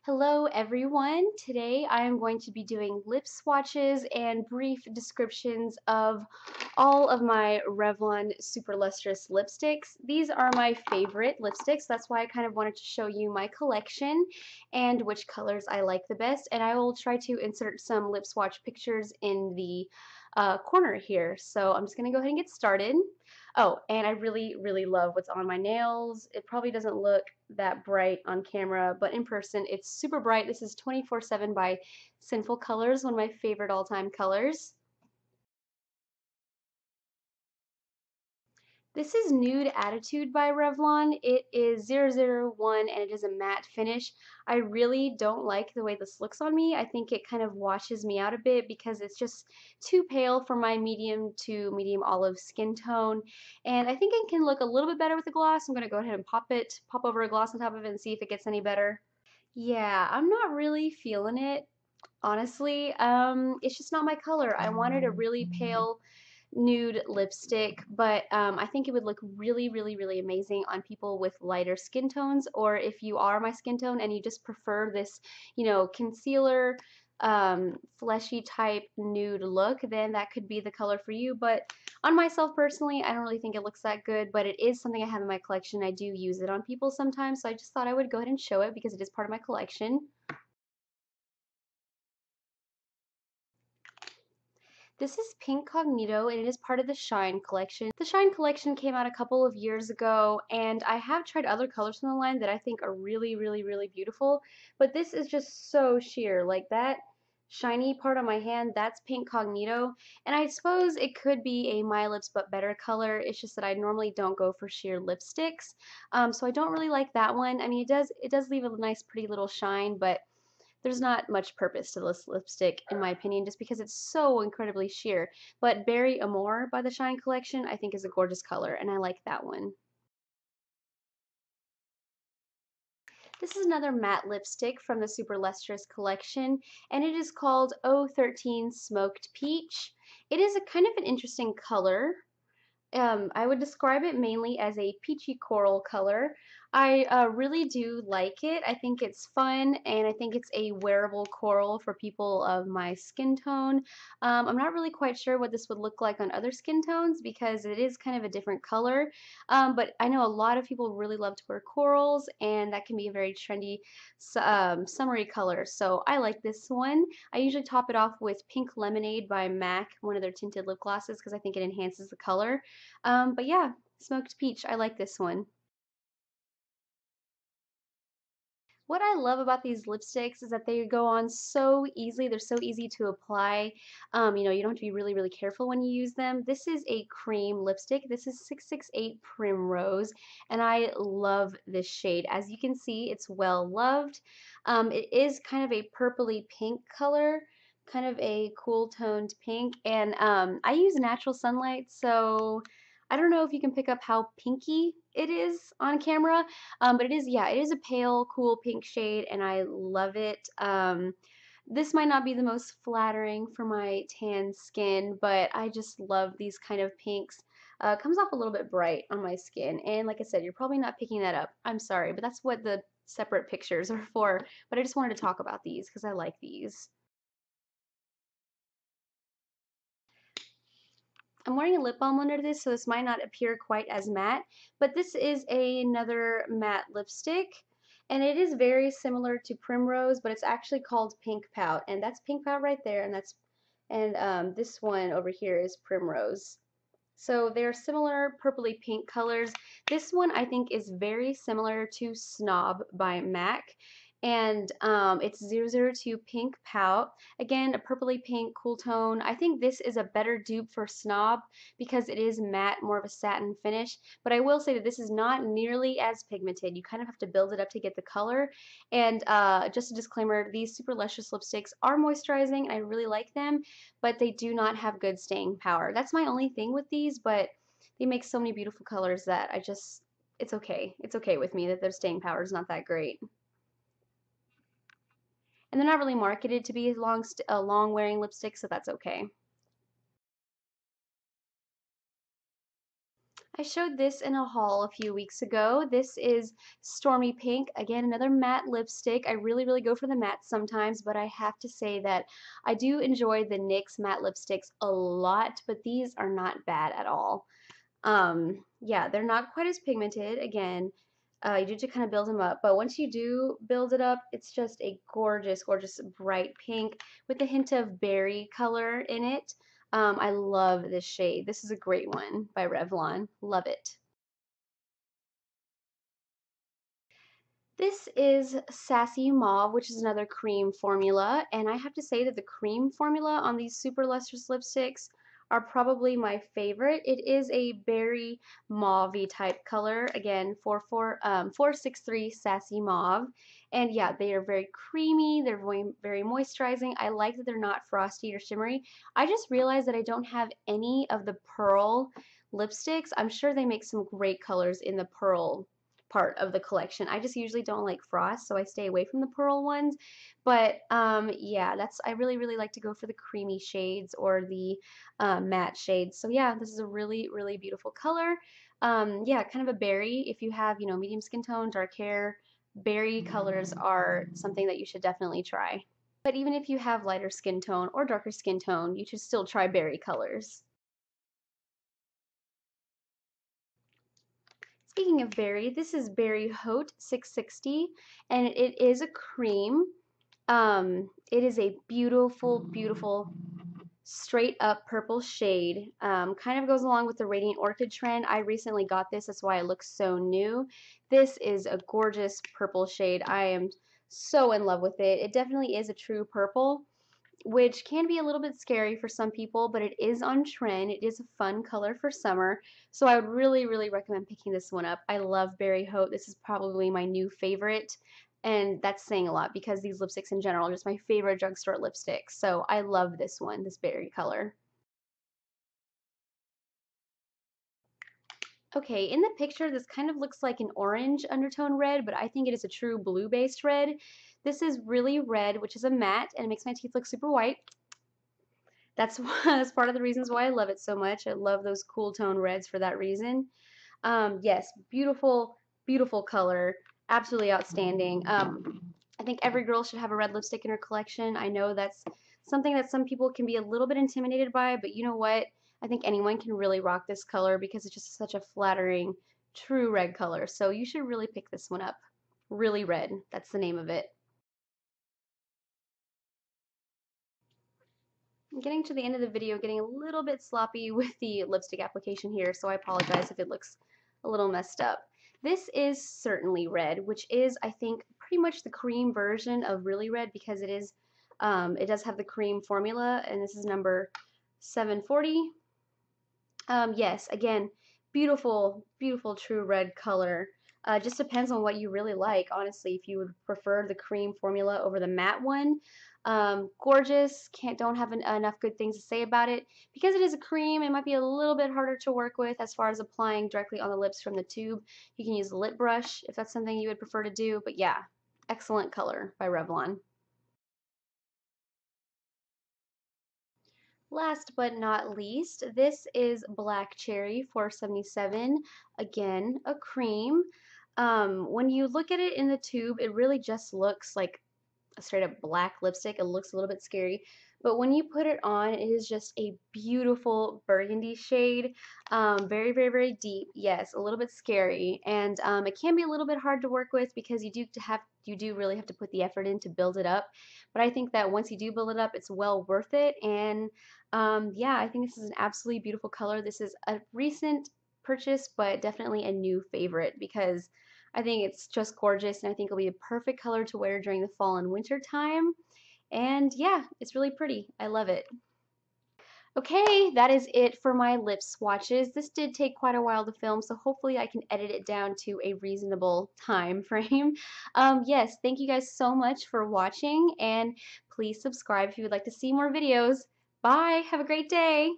Hello everyone. Today I am going to be doing lip swatches and brief descriptions of all of my Revlon Super Lustrous lipsticks. These are my favorite lipsticks. That's why I kind of wanted to show you my collection and which colors I like the best. And I will try to insert some lip swatch pictures in the corner here. So I'm just going to go ahead and get started. Oh, and I really love what's on my nails. It probably doesn't look that bright on camera, but in person it's super bright. This is 24/7 by Sinful Colors, one of my favorite all-time colors. This is Nude Attitude by Revlon. It is 001 and it is a matte finish. I really don't like the way this looks on me. I think it kind of washes me out a bit because it's just too pale for my medium to medium olive skin tone. And I think it can look a little bit better with a gloss. I'm going to go ahead and pop over a gloss on top of it and see if it gets any better. Yeah, I'm not really feeling it, honestly. It's just not my color. I wanted a really pale nude lipstick, but I think it would look really amazing on people with lighter skin tones, or if you are my skin tone and you just prefer this, concealer, fleshy type nude look, then that could be the color for you. But on myself personally, I don't really think it looks that good, but it is something I have in my collection. I do use it on people sometimes, so I just thought I would go ahead and show it because it is part of my collection. This is Pink Cognito and it is part of the Shine collection. The Shine collection came out a couple of years ago and I have tried other colors from the line that I think are really beautiful, but this is just so sheer. Like that shiny part on my hand, that's Pink Cognito, and I suppose it could be a My Lips But Better color. It's just that I normally don't go for sheer lipsticks, so I don't really like that one. I mean, it does leave a nice pretty little shine, but there's not much purpose to this lipstick, in my opinion, just because it's so incredibly sheer. But Berry Amour by the Shine collection I think is a gorgeous color, and I like that one. This is another matte lipstick from the Super Lustrous collection, and it is called 013 Smoked Peach. It is a kind of an interesting color. I would describe it mainly as a peachy coral color. I really do like it. I think it's fun and I think it's a wearable coral for people of my skin tone. I'm not really quite sure what this would look like on other skin tones because it is kind of a different color. But I know a lot of people really love to wear corals and that can be a very trendy summery color. So I like this one. I usually top it off with Pink Lemonade by MAC, one of their tinted lip glosses, because I think it enhances the color. But yeah, Smoked Peach, I like this one. What I love about these lipsticks is that they go on so easily. They're so easy to apply. You don't have to be really careful when you use them. This is a cream lipstick. This is 668 Primrose, and I love this shade. As you can see, it's well loved. It is kind of a purpley pink color, kind of a cool toned pink, and I use natural sunlight, so I don't know if you can pick up how pinky it is on camera, but it is, yeah, it is a pale, cool pink shade, and I love it. This might not be the most flattering for my tan skin, but I just love these kind of pinks. Comes off a little bit bright on my skin, and like I said, you're probably not picking that up. I'm sorry, but that's what the separate pictures are for. But I just wanted to talk about these because I like these. I'm wearing a lip balm under this, so this might not appear quite as matte, but this is another matte lipstick, and it is very similar to Primrose, but it's actually called Pink Pout, and that's Pink Pout right there, and this one over here is Primrose. So they're similar purpley pink colors. This one I think is very similar to Snob by MAC. And it's 002 Pink Pout. Again, a purpley pink cool tone. I think this is a better dupe for Snob because it is matte, more of a satin finish. But I will say that this is not nearly as pigmented. You kind of have to build it up to get the color. And just a disclaimer, these Super Lustrous lipsticks are moisturizing. I really like them, but they do not have good staying power. That's my only thing with these, but they make so many beautiful colors that it's okay. It's okay with me that their staying power is not that great. And they're not really marketed to be long wearing lipsticks, so that's okay. I showed this in a haul a few weeks ago. This is Stormy Pink. Again, another matte lipstick. I really go for the matte sometimes, but I have to say that I do enjoy the NYX matte lipsticks a lot, but these are not bad at all. Yeah, they're not quite as pigmented. Again, you do to kind of build them up, but once you do build it up, it's just a gorgeous, gorgeous bright pink with a hint of berry color in it. I love this shade. This is a great one by Revlon. Love it. This is Sassy Mauve, which is another cream formula, and I have to say that the cream formula on these super lustrous lipsticks are probably my favorite. It is a berry mauve-y type color. Again, 463 Sassy Mauve. And yeah, they are very creamy. They're very moisturizing. I like that they're not frosty or shimmery. I just realized that I don't have any of the pearl lipsticks. I'm sure they make some great colors in the pearl part of the collection. I just usually don't like frost, so I stay away from the pearl ones. But yeah, I really like to go for the creamy shades or the matte shades. So yeah, this is a really beautiful color. Yeah, kind of a berry. If you have, you know, medium skin tone, dark hair, berry colors are something that you should definitely try. But even if you have lighter skin tone or darker skin tone, you should still try berry colors. Speaking of berry, this is Berry Haute 660, and it is a cream. It is a beautiful straight up purple shade. Kind of goes along with the Radiant Orchid trend. I recently got this, that's why it looks so new. This is a gorgeous purple shade. I am so in love with it. It definitely is a true purple, which can be a little bit scary for some people, but it is on trend. It is a fun color for summer, so I would really recommend picking this one up. I love Berry Haute. This is probably my new favorite, and that's saying a lot because these lipsticks in general are just my favorite drugstore lipsticks. So I love this one, this berry color. Okay, in the picture, this kind of looks like an orange undertone red, but I think it is a true blue-based red. This is really red, which is a matte, and it makes my teeth look super white. That's part of the reasons why I love it so much. I love those cool tone reds for that reason. Yes, beautiful color. Absolutely outstanding. I think every girl should have a red lipstick in her collection. I know that's something that some people can be a little bit intimidated by, but you know what? I think anyone can really rock this color because it's just such a flattering, true red color. So you should really pick this one up. Really red. That's the name of it. I'm getting to the end of the video, getting a little bit sloppy with the lipstick application here, so I apologize if it looks a little messed up. This is Certainly Red, which is, I think, pretty much the cream version of Really Red because it does have the cream formula, and this is number 740. Yes, again, beautiful true red color. Just depends on what you really like, honestly. If you would prefer the cream formula over the matte one, gorgeous. Don't have enough good things to say about it. Because it is a cream, it might be a little bit harder to work with as far as applying directly on the lips from the tube. You can use a lip brush if that's something you would prefer to do. But yeah, excellent color by Revlon. Last but not least, this is Black Cherry 477. Again, a cream. When you look at it in the tube, it really just looks like a straight up black lipstick. It looks a little bit scary, but when you put it on, it is just a beautiful burgundy shade. Very deep. Yes, a little bit scary, and it can be a little bit hard to work with because you do really have to put the effort in to build it up. But I think that once you do build it up, it's well worth it. And yeah, I think this is an absolutely beautiful color. This is a recent purchase, but definitely a new favorite because I think it's just gorgeous, and I think it'll be a perfect color to wear during the fall and winter time. And yeah, it's really pretty. I love it. Okay, that is it for my lip swatches. This did take quite a while to film, so hopefully I can edit it down to a reasonable time frame. Yes, thank you guys so much for watching, and please subscribe if you would like to see more videos. Bye! Have a great day!